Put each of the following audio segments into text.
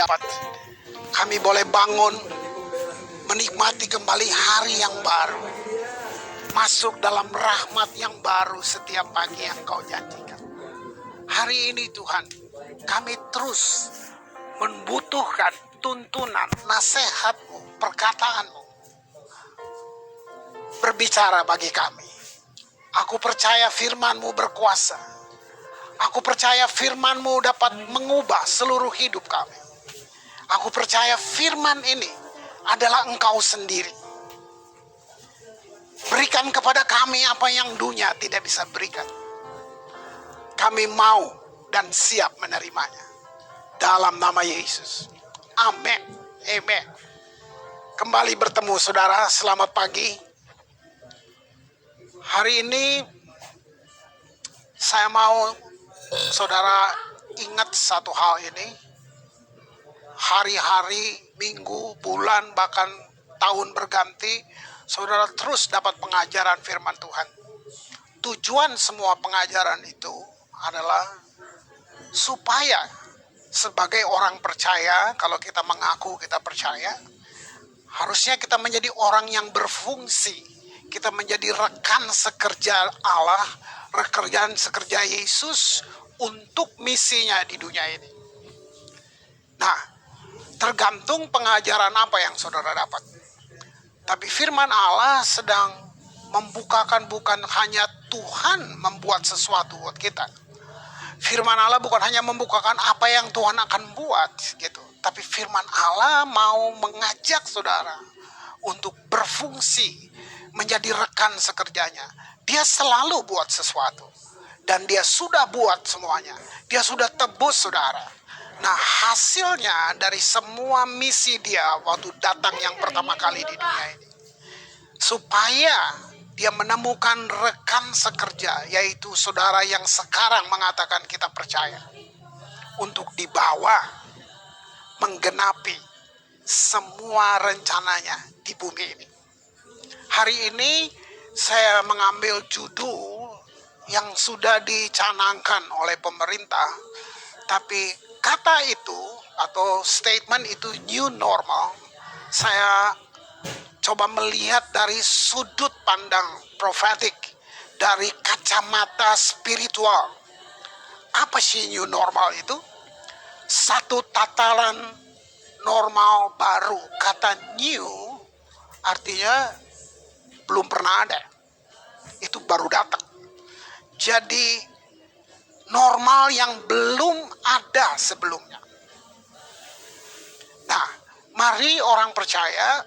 dapat. Kami boleh bangun, menikmati kembali hari yang baru. Masuk dalam rahmat yang baru setiap pagi yang Kau janjikan. Hari ini Tuhan, kami terus membutuhkan tuntunan, nasihat-Mu, perkataan-Mu. Berbicara bagi kami. Aku percaya firman-Mu berkuasa. Aku percaya firman-Mu dapat mengubah seluruh hidup kami. Aku percaya firman ini adalah Engkau sendiri. Berikan kepada kami apa yang dunia tidak bisa berikan. Kami mau dan siap menerimanya. Dalam nama Yesus. Amin. Amin. Kembali bertemu saudara, selamat pagi. Hari ini saya mau saudara ingat satu hal ini. Hari-hari, minggu, bulan, bahkan tahun berganti, saudara terus dapat pengajaran firman Tuhan. Tujuan semua pengajaran itu adalah supaya sebagai orang percaya, kalau kita mengaku kita percaya, harusnya kita menjadi orang yang berfungsi. Kita menjadi rekan sekerja Allah, rekan sekerja Yesus untuk misinya di dunia ini. Nah, tergantung pengajaran apa yang saudara dapat. Tapi firman Allah sedang membukakan bukan hanya Tuhan membuat sesuatu buat kita. Firman Allah bukan hanya membukakan apa yang Tuhan akan buat gitu. Tapi firman Allah mau mengajak saudara untuk berfungsi, menjadi rekan sekerjanya. Dia selalu buat sesuatu. Dan dia sudah buat semuanya. Dia sudah tebus saudara. Nah, hasilnya dari semua misi dia waktu datang yang pertama kali di dunia ini, supaya dia menemukan rekan sekerja, yaitu saudara yang sekarang mengatakan kita percaya, untuk dibawa menggenapi semua rencananya di bumi ini. Hari ini saya mengambil judul yang sudah dicanangkan oleh pemerintah, tapi kata itu atau statement itu new normal, saya coba melihat dari sudut pandang profetik, dari kacamata spiritual. Apa sih new normal itu? Satu tataran normal baru. Kata new artinya belum pernah ada. Itu baru datang. Jadi normal yang belum ada sebelumnya. Nah, mari orang percaya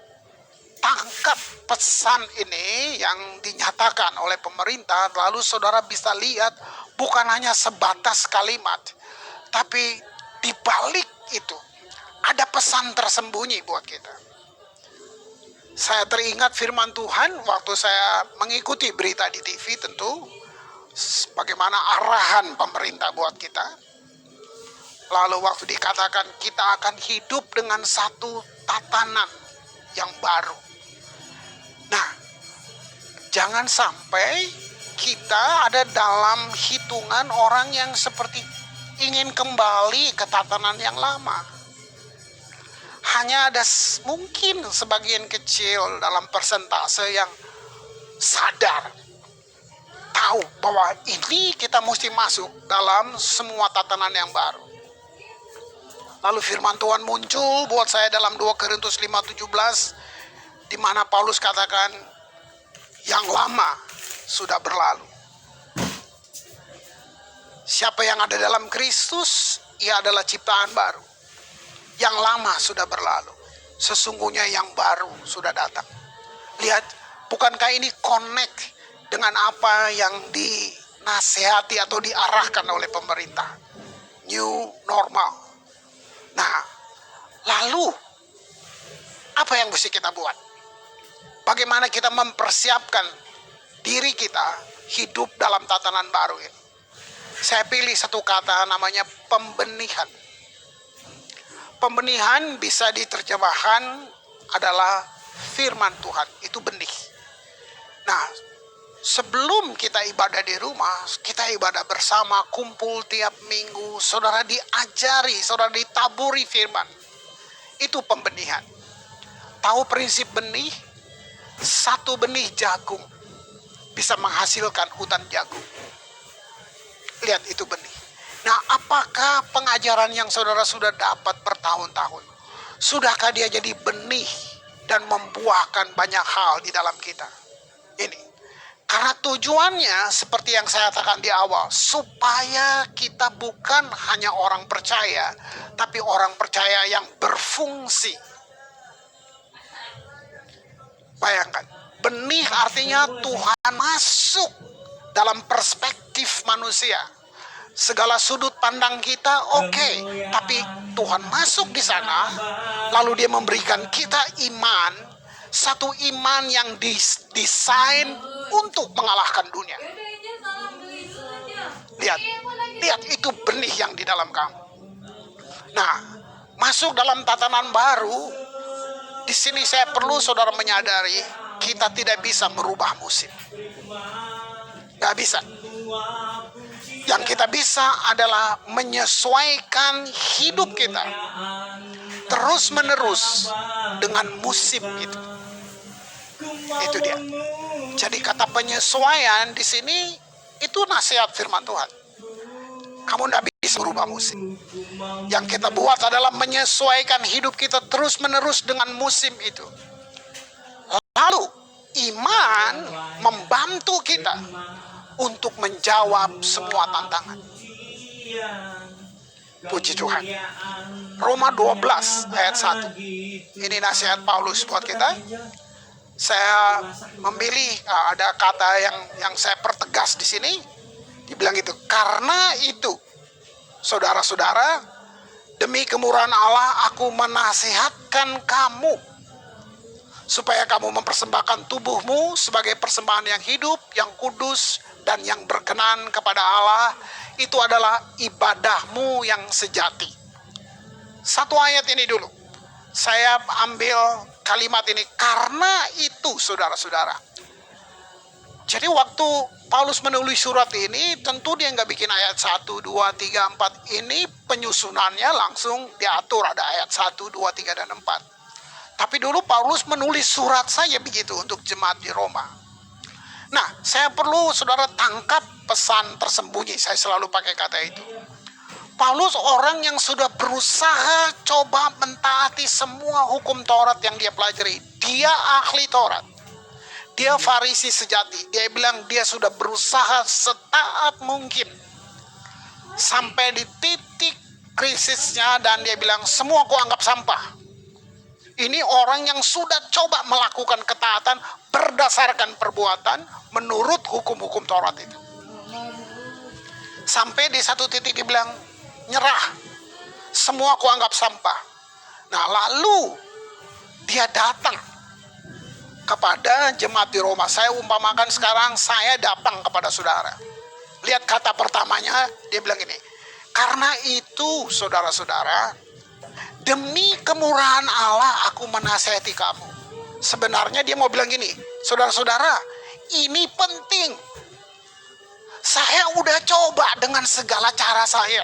tangkap pesan ini yang dinyatakan oleh pemerintah, lalu saudara bisa lihat bukan hanya sebatas kalimat, tapi di balik itu ada pesan tersembunyi buat kita. Saya teringat firman Tuhan waktu saya mengikuti berita di TV, tentu bagaimana arahan pemerintah buat kita. Lalu waktu dikatakan kita akan hidup dengan satu tatanan yang baru. Nah, jangan sampai kita ada dalam hitungan orang yang seperti ingin kembali ke tatanan yang lama. Hanya ada mungkin sebagian kecil dalam persentase yang sadar, tahu bahwa ini kita mesti masuk dalam semua tatanan yang baru. Lalu firman Tuhan muncul buat saya dalam 2 Korintus 5:17, di mana Paulus katakan yang lama sudah berlalu. Siapa yang ada dalam Kristus, ia adalah ciptaan baru. Yang lama sudah berlalu, sesungguhnya yang baru sudah datang. Lihat, bukankah ini connect dengan apa yang dinasihati atau diarahkan oleh pemerintah? New normal. Nah, lalu apa yang mesti kita buat? Bagaimana kita mempersiapkan diri kita hidup dalam tatanan baru ini? Saya pilih satu kata namanya pembenihan. Pembenihan bisa diterjemahkan adalah firman Tuhan, itu benih. Nah, sebelum kita ibadah di rumah, kita ibadah bersama, kumpul tiap minggu, saudara diajari, saudara ditaburi firman. Itu pembenihan. Tahu prinsip benih? Satu benih jagung bisa menghasilkan hutan jagung. Lihat, itu benih. Nah, apakah pengajaran yang saudara sudah dapat bertahun-tahun, sudahkah dia jadi benih dan membuahkan banyak hal di dalam kita? Ini. Karena tujuannya seperti yang saya katakan di awal, supaya kita bukan hanya orang percaya, tapi orang percaya yang berfungsi. Bayangkan, benih artinya Tuhan masuk dalam perspektif manusia. Segala sudut pandang kita oke, tapi Tuhan masuk di sana, lalu dia memberikan kita iman, satu iman yang didesain untuk mengalahkan dunia. Lihat itu benih yang di dalam kamu. Nah, masuk dalam tatanan baru, di sini saya perlu saudara menyadari, kita tidak bisa merubah musim. Gak bisa. Yang kita bisa adalah menyesuaikan hidup kita terus menerus dengan musim itu. Itu dia. Jadi kata penyesuaian di sini itu nasihat firman Tuhan. Kamu tidak bisa merubah musim. Yang kita buat adalah menyesuaikan hidup kita terus menerus dengan musim itu. Lalu iman membantu kita untuk menjawab semua tantangan. Puji Tuhan. Roma 12 ayat 1. Ini nasihat Paulus buat kita. Saya memilih ada kata yang saya pertegas di sini. Dibilang itu, karena itu saudara-saudara, demi kemurahan Allah aku menasihatkan kamu supaya kamu mempersembahkan tubuhmu sebagai persembahan yang hidup, yang kudus, dan yang berkenan kepada Allah. Itu adalah ibadahmu yang sejati. Satu ayat ini dulu. Saya ambil kalimat ini, karena itu saudara-saudara. Jadi waktu Paulus menulis surat ini, tentu dia nggak bikin ayat 1, 2, 3, 4. Ini penyusunannya langsung diatur, ada ayat 1, 2, 3, dan 4. Tapi dulu Paulus menulis surat saja begitu untuk jemaat di Roma. Nah, saya perlu saudara tangkap pesan tersembunyi. Saya selalu pakai kata itu. Paulus orang yang sudah berusaha coba mentaati semua hukum Taurat yang dia pelajari. Dia ahli Taurat. Dia Farisi sejati. Dia bilang dia sudah berusaha setaat mungkin. Sampai di titik krisisnya dan dia bilang semua ku anggap sampah. Ini orang yang sudah coba melakukan ketaatan berdasarkan perbuatan menurut hukum-hukum Taurat itu. Sampai di satu titik dia bilang, nyerah. Semua ku anggap sampah. Nah, lalu dia datang kepada jemaat di Roma. Saya umpamakan sekarang saya datang kepada saudara. Lihat kata pertamanya, dia bilang ini. Karena itu saudara-saudara, demi kemurahan Allah aku menasihati kamu. Sebenarnya dia mau bilang gini, saudara-saudara, ini penting. Saya udah coba dengan segala cara saya.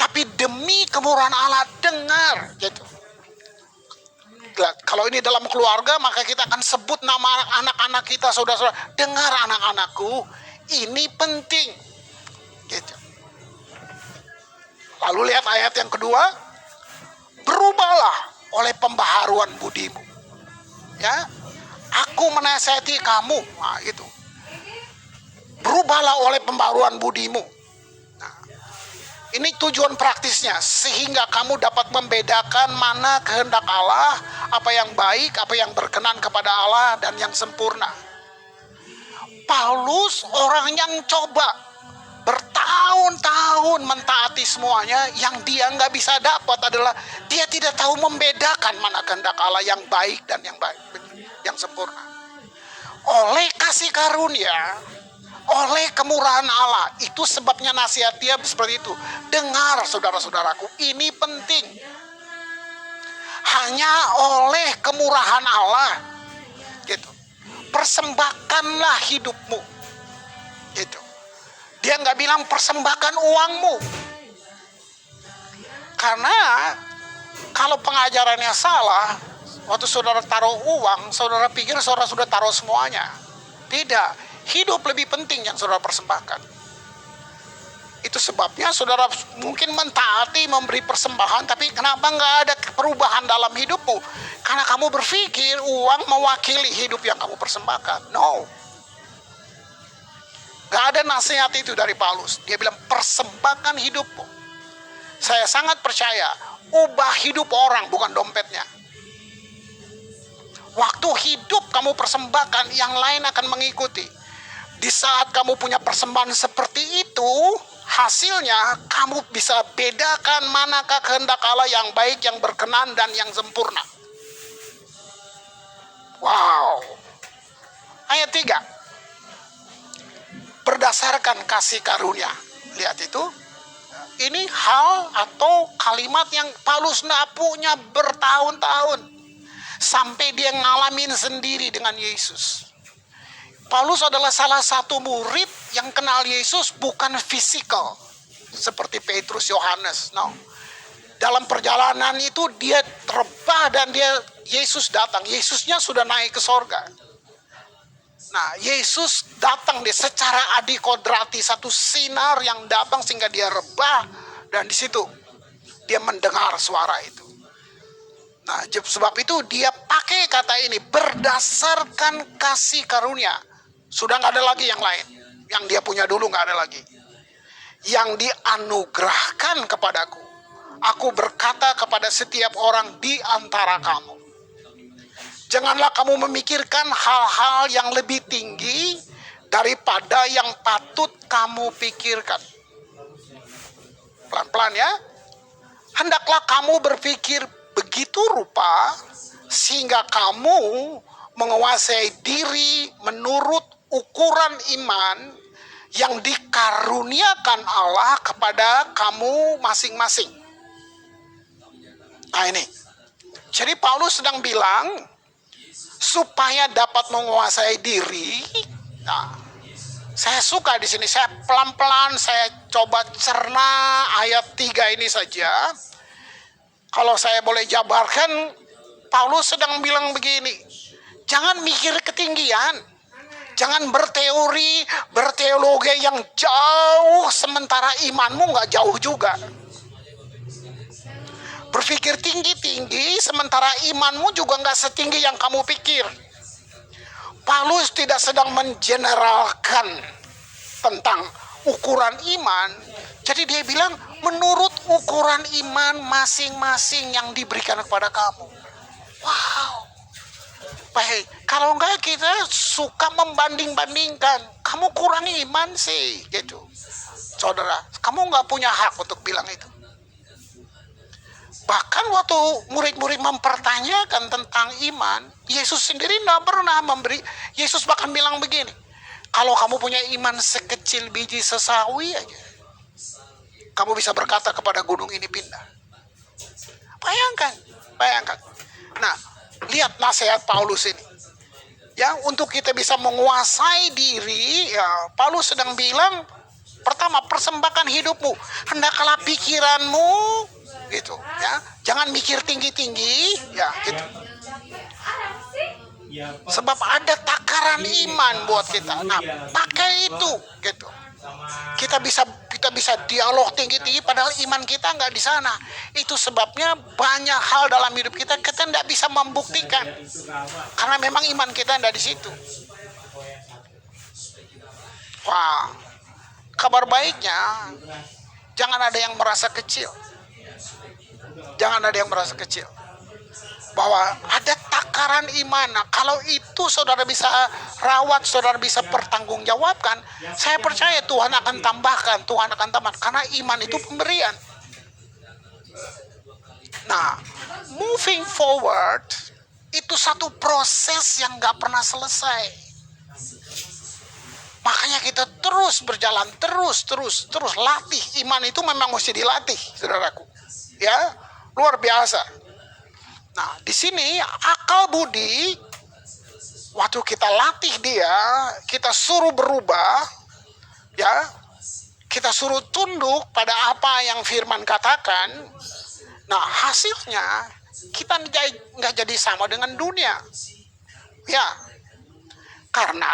Tapi demi kemurahan Allah, dengar gitu. Kalau ini dalam keluarga, maka kita akan sebut nama anak-anak kita, saudara-saudara. Dengar anak-anakku, ini penting. Gitu. Lalu lihat ayat yang kedua, berubahlah oleh pembaharuan budimu. Ya, aku menasihati kamu, nah, gitu. Berubahlah oleh pembaharuan budimu. Nah, ini tujuan praktisnya, sehingga kamu dapat membedakan mana kehendak Allah, apa yang baik, apa yang berkenan kepada Allah, dan yang sempurna. Paulus orang yang coba bertahun-tahun mentaati semuanya, yang dia nggak bisa dapat adalah dia tidak tahu membedakan mana kehendak Allah yang baik dan yang baik, yang sempurna. Oleh kasih karunia, oleh kemurahan Allah, itu sebabnya nasihat dia seperti itu. Dengar saudara-saudaraku, ini penting. Hanya oleh kemurahan Allah, gitu. Persembahkanlah hidupmu, gitu. Dia nggak bilang persembahkan uangmu. Karena Kalau pengajarannya salah, waktu saudara taruh uang, saudara pikir saudara sudah taruh semuanya. Tidak, hidup lebih penting yang saudara persembahkan. Itu sebabnya saudara mungkin mentaati memberi persembahan, tapi kenapa nggak ada perubahan dalam hidupmu? Karena kamu berpikir uang mewakili hidup yang kamu persembahkan. No. Gak ada nasihat itu dari Paulus. Dia bilang persembahkan hidupmu. Saya sangat percaya ubah hidup orang bukan dompetnya. Waktu hidup kamu persembahkan, yang lain akan mengikuti. Di saat kamu punya persembahan seperti itu, hasilnya kamu bisa bedakan manakah kehendak Allah yang baik, yang berkenan, dan yang sempurna. Wow. Ayat 3. Berdasarkan kasih karunia. Lihat itu. Ini hal atau kalimat yang Paulus nggak punya bertahun-tahun. Sampai dia ngalamin sendiri dengan Yesus. Paulus adalah salah satu murid yang kenal Yesus bukan fisikal. Seperti Petrus, Yohanes. No. Dalam perjalanan itu dia rebah dan Yesus datang. Yesusnya sudah naik ke sorga. Nah, Yesus datang secara adikodrati, satu sinar yang datang sehingga dia rebah, dan di situ dia mendengar suara itu. Nah, sebab itu dia pakai kata ini, berdasarkan kasih karunia. Sudah nggak ada lagi yang lain. Yang dia punya dulu nggak ada lagi. Yang dianugerahkan kepadaku. Aku berkata kepada setiap orang di antara kamu. Janganlah kamu memikirkan hal-hal yang lebih tinggi daripada yang patut kamu pikirkan. Pelan-pelan ya. Hendaklah kamu berpikir begitu rupa sehingga kamu menguasai diri menurut ukuran iman yang dikaruniakan Allah kepada kamu masing-masing. Nah ini. Jadi Paulus sedang bilang, supaya dapat menguasai diri. Nah, saya suka di sini. Saya pelan-pelan saya coba cerna ayat 3 ini saja. Kalau saya boleh jabarkan, Paulus sedang bilang begini. Jangan mikir ketinggian. Jangan berteori, berteologi yang jauh sementara imanmu nggak jauh juga. Berpikir tinggi-tinggi, sementara imanmu juga nggak setinggi yang kamu pikir. Paulus tidak sedang mengeneralkan tentang ukuran iman. Jadi dia bilang, menurut ukuran iman masing-masing yang diberikan kepada kamu. Wow. Baik, kalau enggak kita suka membanding-bandingkan. Kamu kurang iman sih, gitu. Saudara, kamu nggak punya hak untuk bilang itu. Bahkan waktu murid-murid mempertanyakan tentang iman, Yesus sendiri tidak pernah memberi. Yesus bahkan bilang begini, kalau kamu punya iman sekecil biji sesawi aja, kamu bisa berkata kepada gunung ini pindah. Bayangkan. Nah, lihat nasihat Paulus ini. Ya, untuk kita bisa menguasai diri, ya, Paulus sedang bilang, pertama, persembahkan hidupmu. Hendaklah pikiranmu, gitu ya, jangan mikir tinggi-tinggi ya gitu, sebab ada takaran iman buat kita. Nah, pakai itu gitu, kita bisa dialog tinggi-tinggi padahal iman kita nggak di sana. Itu sebabnya banyak hal dalam hidup kita nggak bisa membuktikan karena memang iman kita nggak di situ. Wah, kabar baiknya jangan ada yang merasa kecil. Jangan ada yang merasa kecil. Bahwa ada takaran iman. Nah, kalau itu saudara bisa rawat, saudara bisa pertanggungjawabkan, saya percaya Tuhan akan tambahkan, karena iman itu pemberian. Nah, moving forward itu satu proses yang gak pernah selesai. Makanya kita terus berjalan, terus latih. Iman itu memang mesti dilatih, saudaraku. Ya, luar biasa. Nah, di sini akal budi, waktu kita latih dia, kita suruh berubah, ya, kita suruh tunduk pada apa yang firman katakan. Nah, hasilnya kita nggak jadi sama dengan dunia. Ya, karena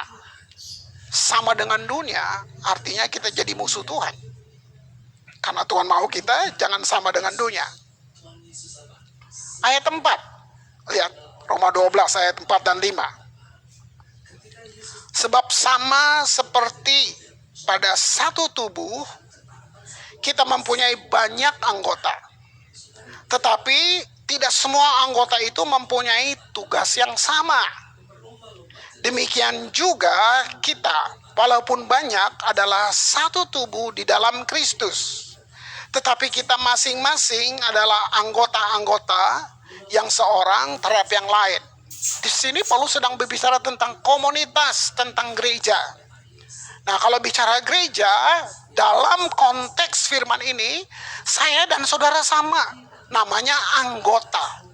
sama dengan dunia artinya kita jadi musuh Tuhan. Karena Tuhan mau kita jangan sama dengan dunia. Ayat 4. Lihat, Roma 12 ayat 4 dan 5. Sebab sama seperti pada satu tubuh, kita mempunyai banyak anggota. Tetapi tidak semua anggota itu mempunyai tugas yang sama. Demikian juga kita, walaupun banyak, adalah satu tubuh di dalam Kristus. Tetapi kita masing-masing adalah anggota-anggota yang seorang terhadap yang lain. Di sini Paulus sedang berbicara tentang komunitas, tentang gereja. Nah, kalau bicara gereja, dalam konteks firman ini, saya dan saudara sama. Namanya anggota.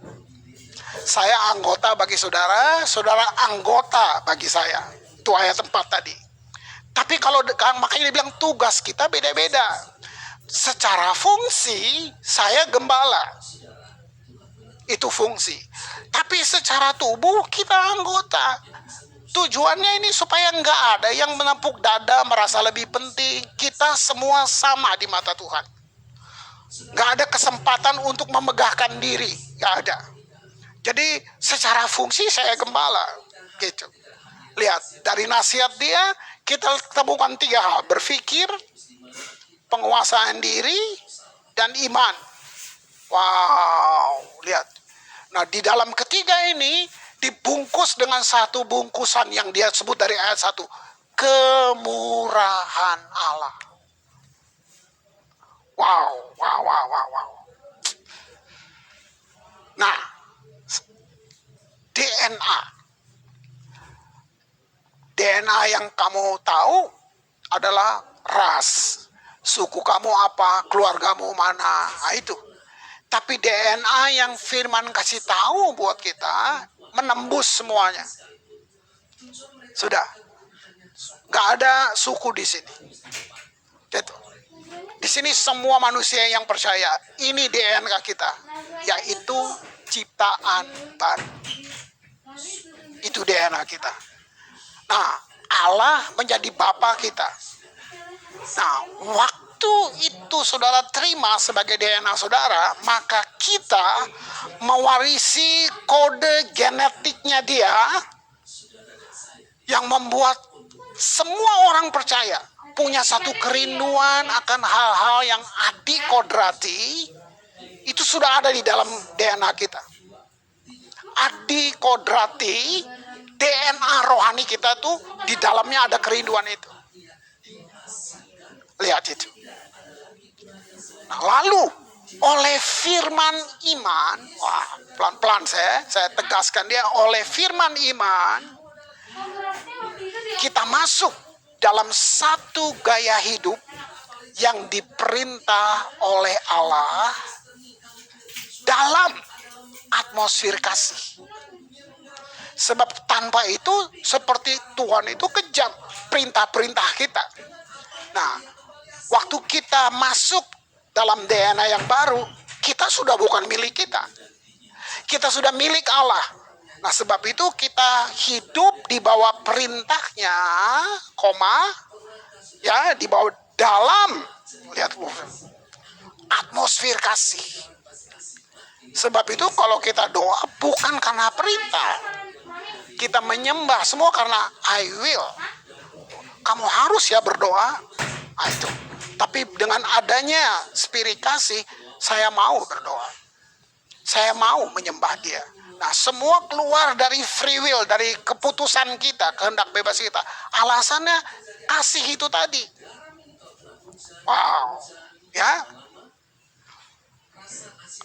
Saya anggota bagi saudara, saudara anggota bagi saya. Itu ayat 4 tadi. Tapi kalau makanya dibilang tugas kita beda-beda. Secara fungsi, saya gembala. Itu fungsi. Tapi secara tubuh, kita anggota. Tujuannya ini supaya nggak ada yang menepuk dada, merasa lebih penting. Kita semua sama di mata Tuhan. Nggak ada kesempatan untuk memegahkan diri. Nggak ada. Jadi secara fungsi saya gembala. Gitu. Lihat, dari nasihat dia, kita temukan 3 hal. Berpikir, penguasaan diri, dan iman. Wow, lihat. Nah, di dalam ketiga ini dibungkus dengan satu bungkusan yang dia sebut dari ayat 1. Kemurahan Allah. Wow. Nah, DNA yang kamu tahu adalah ras. Suku kamu apa, keluargamu mana, nah itu. Tapi DNA yang firman kasih tahu buat kita menembus semuanya. Sudah, nggak ada suku di sini. Gitu. Di sini semua manusia yang percaya, ini DNA kita, yaitu ciptaan baru. Itu DNA kita. Nah, Allah menjadi Bapa kita. Nah, waktu itu saudara terima sebagai DNA saudara, maka kita mewarisi kode genetiknya dia yang membuat semua orang percaya punya satu kerinduan akan hal-hal yang adikodrati. Itu sudah ada di dalam DNA kita. Adikodrati, DNA rohani kita tuh di dalamnya ada kerinduan itu. Lihat itu. Nah, lalu oleh firman iman, wah, pelan-pelan saya tegaskan dia, oleh firman iman kita masuk dalam satu gaya hidup yang diperintah oleh Allah dalam atmosfer kasih. Sebab tanpa itu seperti Tuhan itu kejam perintah-perintah kita. Nah, waktu kita masuk dalam DNA yang baru, kita sudah bukan milik kita. Kita sudah milik Allah. Nah, sebab itu kita hidup di bawah perintahnya, ya, di bawah dalam, lihat, atmosfer kasih. Sebab itu kalau kita doa bukan karena perintah. Kita menyembah semua karena I will. Kamu harus ya berdoa. Nah, itu. Tapi dengan adanya spirit kasih, saya mau berdoa. Saya mau menyembah dia. Nah, semua keluar dari free will, dari keputusan kita, kehendak bebas kita. Alasannya kasih itu tadi. Wow. Ya.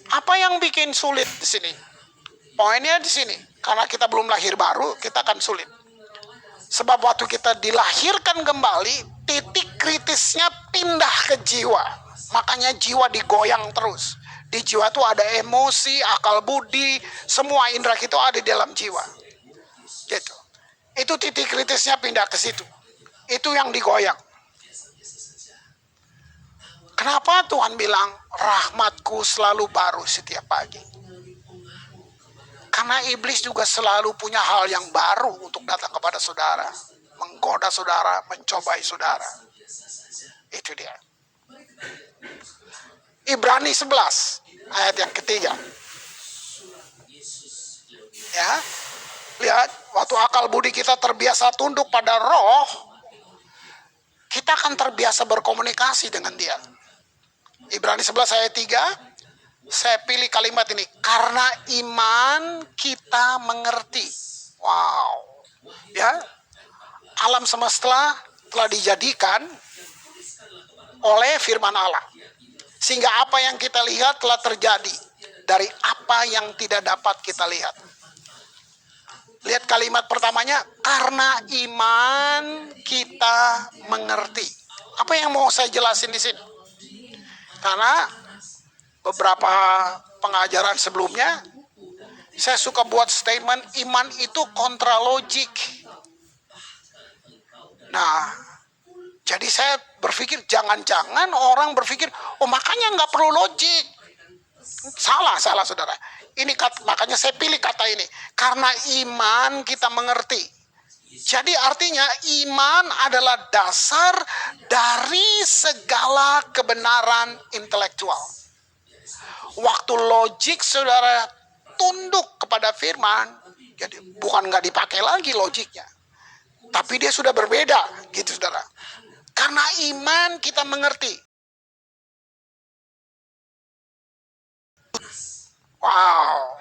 Apa yang bikin sulit di sini? Poinnya di sini. Karena kita belum lahir baru, kita akan sulit. Sebab waktu kita dilahirkan kembali, titik kritisnya pindah ke jiwa. Makanya jiwa digoyang terus. Di jiwa itu ada emosi, akal budi, semua indera kita ada di dalam jiwa. Gitu. Itu titik kritisnya pindah ke situ. Itu yang digoyang. Kenapa Tuhan bilang rahmatku selalu baru setiap pagi? Karena iblis juga selalu punya hal yang baru untuk datang kepada saudara, menggoda saudara, mencobai saudara. Itu dia. Ibrani 11 ayat yang ketiga. Ya, lihat, waktu akal budi kita terbiasa tunduk pada roh, kita akan terbiasa berkomunikasi dengan dia. Ibrani 11 ayat 3, saya pilih kalimat ini, karena iman kita mengerti. Wow. Ya, alam semesta telah dijadikan oleh firman Allah. Sehingga apa yang kita lihat telah terjadi dari apa yang tidak dapat kita lihat. Lihat kalimat pertamanya, karena iman kita mengerti. Apa yang mau saya jelasin di sini? Karena beberapa pengajaran sebelumnya, saya suka buat statement, iman itu kontra logik. Nah, jadi saya berpikir, jangan-jangan orang berpikir, oh makanya nggak perlu logik. Salah saudara. Ini makanya saya pilih kata ini, karena iman kita mengerti. Jadi artinya iman adalah dasar dari segala kebenaran intelektual. Waktu logik saudara tunduk kepada firman, jadi bukan nggak dipakai lagi logiknya, tapi dia sudah berbeda, gitu saudara. Karena iman kita mengerti. Wow.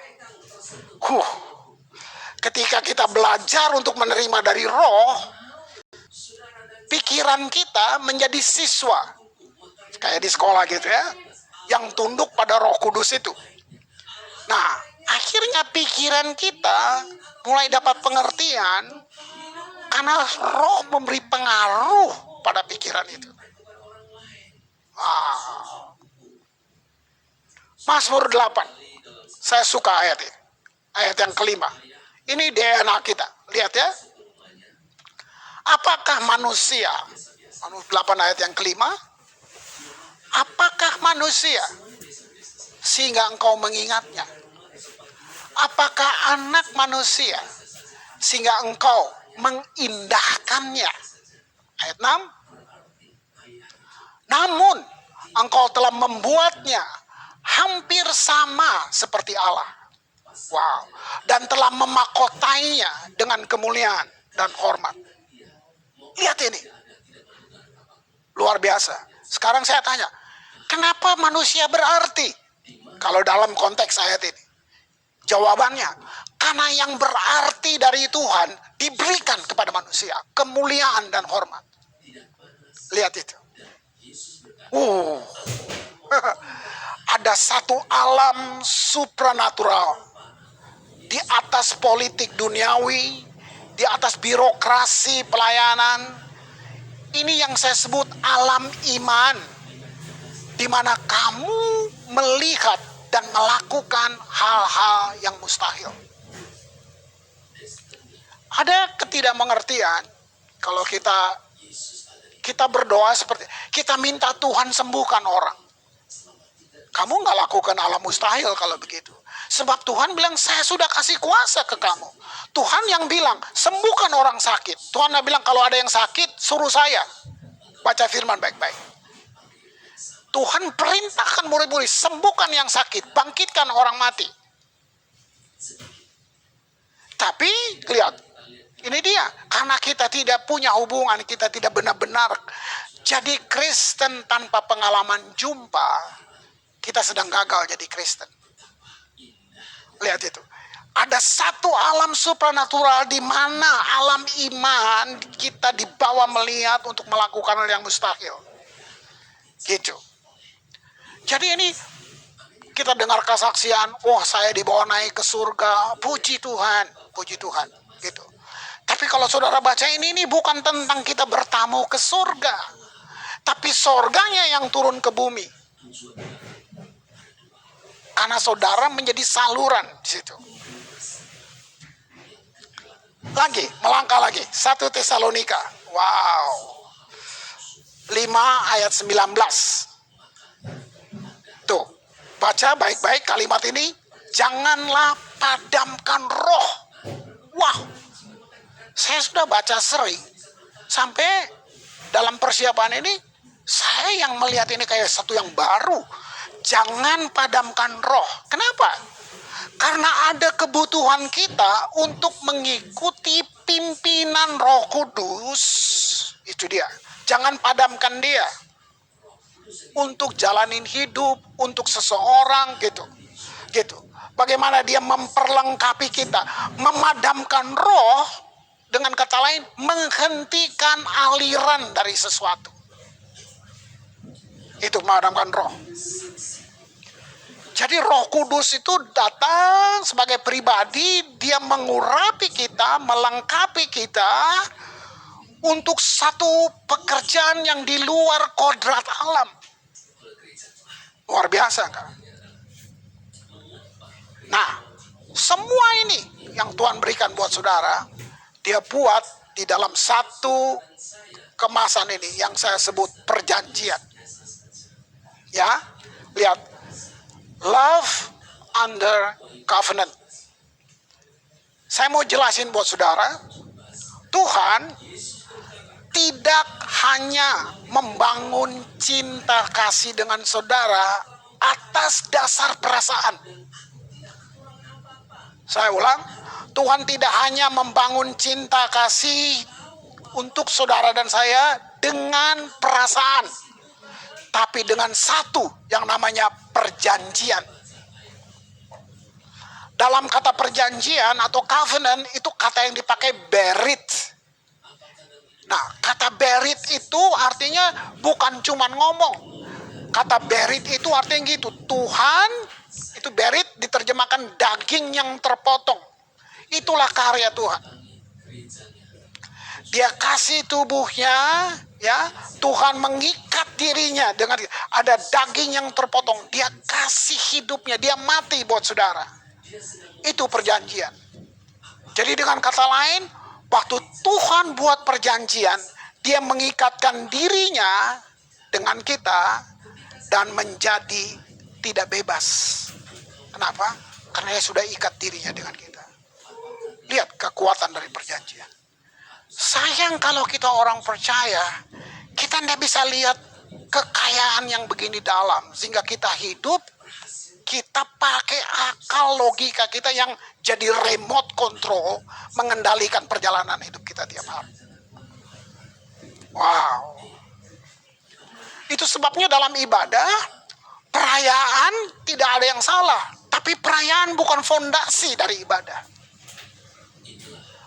Ketika kita belajar untuk menerima dari roh, pikiran kita menjadi siswa. Kayak di sekolah gitu ya, yang tunduk pada Roh Kudus itu. Nah, akhirnya pikiran kita mulai dapat pengertian karena roh memberi pengaruh pada pikiran itu. Mazmur 8. Saya suka ayat ini. Ayat yang kelima. Ini DNA kita. Lihat ya. Apakah manusia? 8 ayat yang kelima. Apakah manusia sehingga engkau mengingatnya? Apakah anak manusia sehingga engkau mengindahkannya? Ayat 6. Namun engkau telah membuatnya hampir sama seperti Allah. Wow. Dan telah memahkotainya dengan kemuliaan dan hormat. Lihat ini. Luar biasa. Sekarang saya tanya, kenapa manusia berarti? Kalau dalam konteks ayat ini. Jawabannya, karena yang berarti dari Tuhan diberikan kepada manusia. Kemuliaan dan hormat. Lihat itu. Ada satu alam supranatural di atas politik duniawi, di atas birokrasi pelayanan. Ini yang saya sebut alam iman, di mana kamu melihat dan melakukan hal-hal yang mustahil. Ada ketidakmengertian kalau kita berdoa seperti kita minta Tuhan sembuhkan orang. Kamu nggak lakukan alam mustahil kalau begitu. Sebab Tuhan bilang, saya sudah kasih kuasa ke kamu. Tuhan yang bilang, sembuhkan orang sakit. Tuhan yang bilang, kalau ada yang sakit, suruh saya. Baca firman baik-baik. Tuhan perintahkan murid-murid, sembuhkan yang sakit, bangkitkan orang mati. Tapi, lihat, ini dia. Karena kita tidak punya hubungan, kita tidak benar-benar jadi Kristen tanpa pengalaman jumpa, kita sedang gagal jadi Kristen. Lihat itu. Ada satu alam supranatural di mana alam iman kita dibawa melihat untuk melakukan hal yang mustahil. Gitu. Jadi ini kita dengar kesaksian, wah saya dibawa naik ke surga, puji Tuhan, gitu. Tapi kalau saudara baca ini bukan tentang kita bertamu ke surga, tapi surganya yang turun ke bumi. Karena saudara menjadi saluran di situ. Lagi, melangkah lagi. 1 Tesalonika. Wow. 5 ayat 19. Baca baik-baik kalimat ini. Janganlah padamkan roh. Wah, saya sudah baca sering. Sampai dalam persiapan ini, saya yang melihat ini kayak satu yang baru. Jangan padamkan roh. Kenapa? Karena ada kebutuhan kita untuk mengikuti pimpinan Roh Kudus. Itu dia. Jangan padamkan dia. Untuk jalanin hidup, untuk seseorang gitu. Gitu. Bagaimana dia memperlengkapi kita, memadamkan roh, dengan kata lain menghentikan aliran dari sesuatu. Itu memadamkan roh. Jadi Roh Kudus itu datang sebagai pribadi, dia mengurapi kita, melengkapi kita untuk satu pekerjaan yang di luar kodrat alam. Luar biasa kan? Nah, semua ini yang Tuhan berikan buat saudara, dia buat di dalam satu kemasan ini yang saya sebut perjanjian. Ya, lihat. Love under covenant. Saya mau jelasin buat saudara, Tuhan tidak hanya membangun cinta kasih dengan saudara atas dasar perasaan. Saya ulang, Tuhan tidak hanya membangun cinta kasih untuk saudara dan saya dengan perasaan, tapi dengan satu yang namanya perjanjian. Dalam kata perjanjian atau covenant itu kata yang dipakai berit. Nah, kata berit itu artinya bukan cuman ngomong. Kata berit itu artinya gitu. Tuhan, itu berit diterjemahkan daging yang terpotong. Itulah karya Tuhan. Dia kasih tubuhnya, ya, Tuhan mengikat dirinya dengan ada daging yang terpotong. Dia kasih hidupnya, dia mati buat saudara. Itu perjanjian. Jadi dengan kata lain, waktu Tuhan buat perjanjian, dia mengikatkan dirinya dengan kita dan menjadi tidak bebas. Kenapa? Karena dia sudah ikat dirinya dengan kita. Lihat kekuatan dari perjanjian. Sayang kalau kita orang percaya, kita tidak bisa lihat kekayaan yang begini dalam. Sehingga kita hidup, kita pakai akal logika kita yang jadi remote control, mengendalikan perjalanan hidup kita tiap hari. Wow. Itu sebabnya dalam ibadah, perayaan tidak ada yang salah. Tapi perayaan bukan fondasi dari ibadah.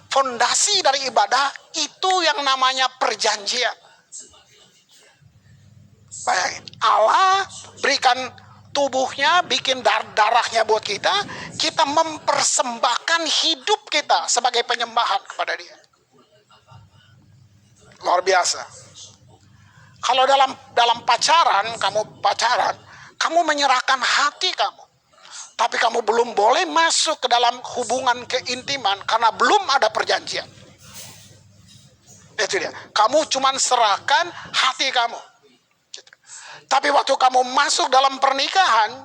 Fondasi dari ibadah itu yang namanya perjanjian. Bayangin, Allah berikan tubuhnya, bikin darahnya buat kita, kita mempersembahkan hidup kita sebagai penyembahan kepada Dia. Luar biasa. Kalau dalam pacaran, kamu menyerahkan hati kamu. Tapi kamu belum boleh masuk ke dalam hubungan keintiman karena belum ada perjanjian. Itu dia. Kamu cuma serahkan hati kamu. Tapi waktu kamu masuk dalam pernikahan,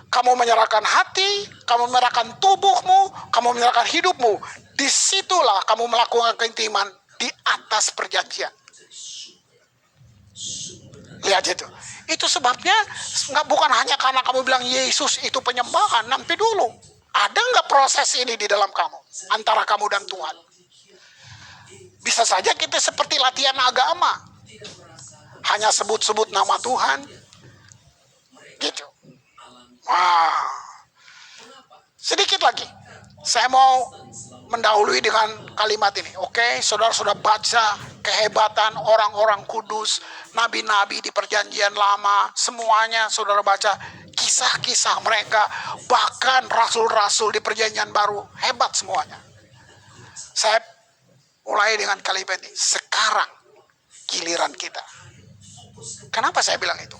kamu menyerahkan hati, kamu menyerahkan tubuhmu, kamu menyerahkan hidupmu. Disitulah kamu melakukan keintiman di atas perjanjian. Lihat itu. Itu sebabnya bukan hanya karena kamu bilang Yesus itu penyembahan. Nanti dulu, ada nggak proses ini di dalam kamu, antara kamu dan Tuhan? Bisa saja kita seperti latihan agama, hanya sebut-sebut nama Tuhan, gitu. Wah, sedikit lagi, saya mau mendahului dengan kalimat ini. Oke, saudara sudah baca kehebatan orang-orang kudus, nabi-nabi di perjanjian lama, semuanya saudara baca kisah-kisah mereka, bahkan rasul-rasul di perjanjian baru, hebat semuanya. Saya mulai dengan kalimat ini, sekarang giliran kita. Kenapa saya bilang itu?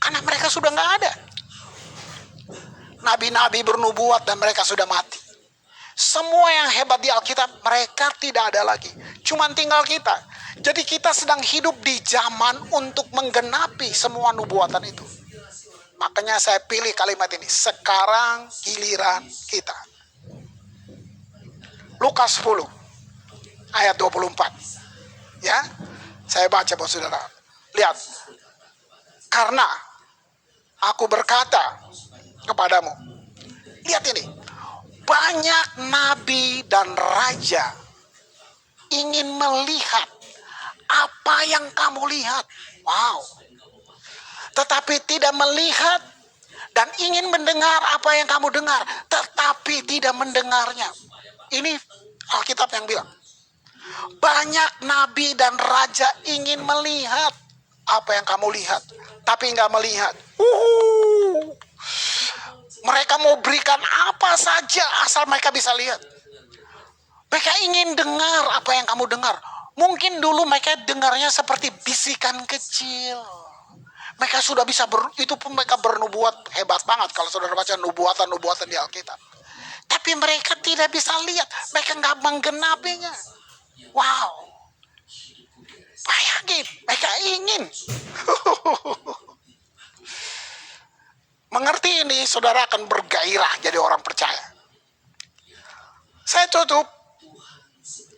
Karena mereka sudah nggak ada. Nabi-nabi bernubuat dan mereka sudah mati. Semua yang hebat di Alkitab mereka tidak ada lagi. Cuman tinggal kita. Jadi kita sedang hidup di zaman untuk menggenapi semua nubuatan itu. Makanya saya pilih kalimat ini. Sekarang giliran kita. Lukas 10 ayat 24. Ya, saya baca buat saudara. Lihat. Karena aku berkata kepadamu. Lihat ini. Banyak nabi dan raja ingin melihat apa yang kamu lihat. Wow. Tetapi tidak melihat, dan ingin mendengar apa yang kamu dengar, tetapi tidak mendengarnya. Ini Alkitab yang bilang. Banyak nabi dan raja ingin melihat apa yang kamu lihat, tapi nggak melihat. Mereka mau berikan apa saja asal mereka bisa lihat. Mereka ingin dengar apa yang kamu dengar. Mungkin dulu mereka dengarnya seperti bisikan kecil. Mereka sudah bisa, itu pun mereka bernubuat hebat banget. Kalau saudara baca nubuatan-nubuatan di Alkitab. Tapi mereka tidak bisa lihat. Mereka nggak menggenapinya. Wow. Bayangin, mereka ingin. Mengerti ini, saudara akan bergairah jadi orang percaya. Saya tutup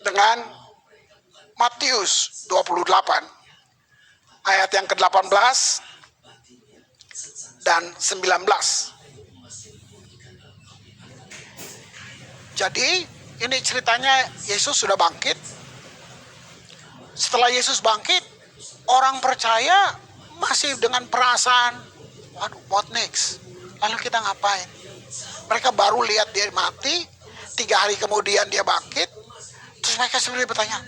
dengan Matius 28 ayat yang ke-18 dan 19. Jadi ini ceritanya Yesus sudah bangkit. Setelah Yesus bangkit, orang percaya masih dengan perasaan, waduh, what next? Lalu kita ngapain? Mereka baru lihat dia mati, 3 hari kemudian dia bangkit. Terus mereka sendiri bertanya,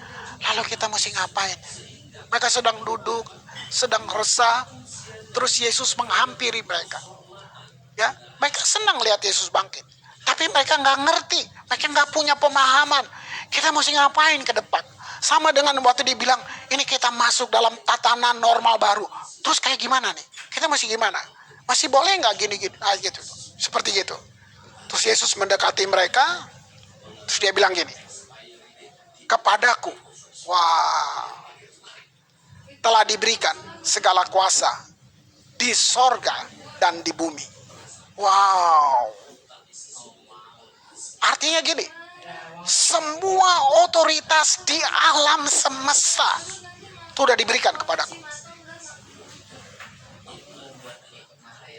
lalu kita mesti ngapain? Mereka sedang duduk, sedang resah. Terus Yesus menghampiri mereka. Ya, mereka senang lihat Yesus bangkit. Tapi mereka nggak ngerti, mereka nggak punya pemahaman. Kita mesti ngapain ke depan? Sama dengan waktu dibilang, ini kita masuk dalam tatanan normal baru. Terus kayak gimana nih? Kita masih gimana? Masih boleh nggak gini-gini? Gitu. Seperti gitu. Terus Yesus mendekati mereka. Terus dia bilang gini. Kepadaku, wah, telah diberikan segala kuasa di sorga dan di bumi. Wow. Artinya gini. Semua otoritas di alam semesta itu sudah diberikan kepadaku.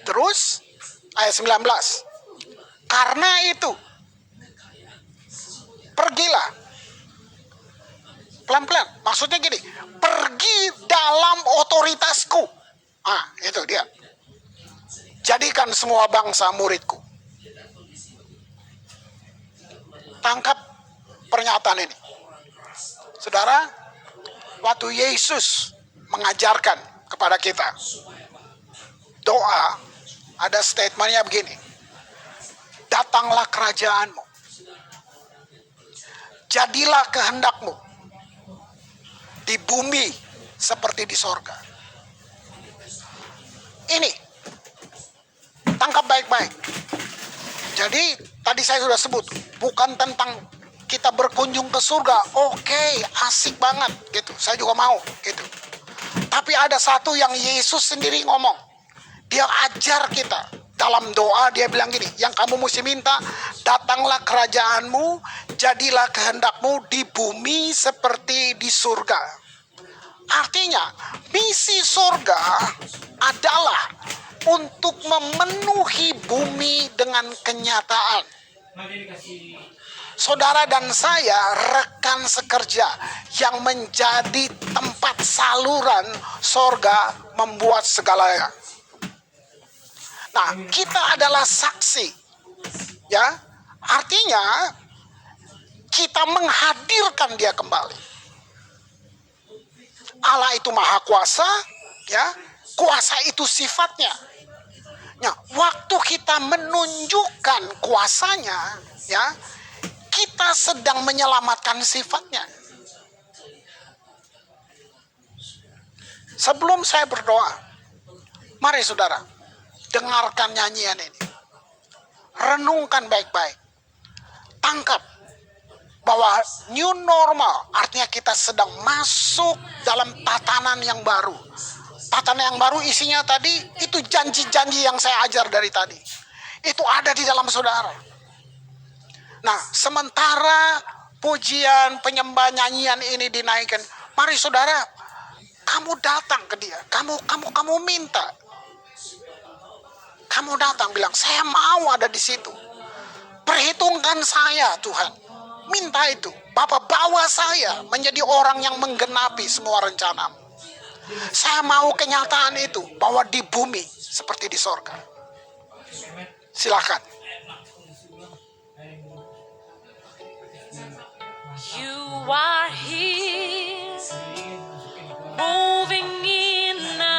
Terus ayat 19. Karena itu pergilah. Pelan-pelan. Maksudnya gini, pergi dalam otoritasku. Itu dia. Jadikan semua bangsa muridku. Tangkap pernyataan ini. Saudara, waktu Yesus mengajarkan kepada kita doa, ada statementnya begini. Datanglah kerajaanmu. Jadilah kehendakmu di bumi seperti di sorga. Ini tangkap baik-baik. Jadi tadi saya sudah sebut, bukan tentang kita berkunjung ke surga. Oke, asik banget gitu. Saya juga mau gitu. Tapi ada satu yang Yesus sendiri ngomong. Dia ajar kita dalam doa, dia bilang gini, yang kamu mesti minta, datanglah kerajaanmu, jadilah kehendakmu di bumi seperti di surga. Artinya, misi surga adalah untuk memenuhi bumi dengan kenyataan. Saudara dan saya rekan sekerja yang menjadi tempat saluran sorga membuat segalanya. Nah, kita adalah saksi. Ya, artinya kita menghadirkan dia kembali. Allah itu maha kuasa, ya. Kuasa itu sifatnya. Nah, waktu kita menunjukkan kuasanya, ya, kita sedang menyelamatkan sifatnya. Sebelum saya berdoa, mari saudara, dengarkan nyanyian ini. Renungkan baik-baik. Tangkap bahwa new normal artinya kita sedang masuk dalam tatanan yang baru. Pertapatan yang baru isinya tadi, itu janji-janji yang saya ajar dari tadi. Itu ada di dalam saudara. Nah, sementara pujian, penyembah, nyanyian ini dinaikkan, mari saudara, kamu datang ke dia, kamu minta. Kamu datang bilang, saya mau ada di situ. Perhitungkan saya Tuhan. Minta itu. Bapa, bawa saya menjadi orang yang menggenapi semua rencana. Saya mau kenyataan itu, bahwa di bumi seperti di sorga. Silakan. You are here, move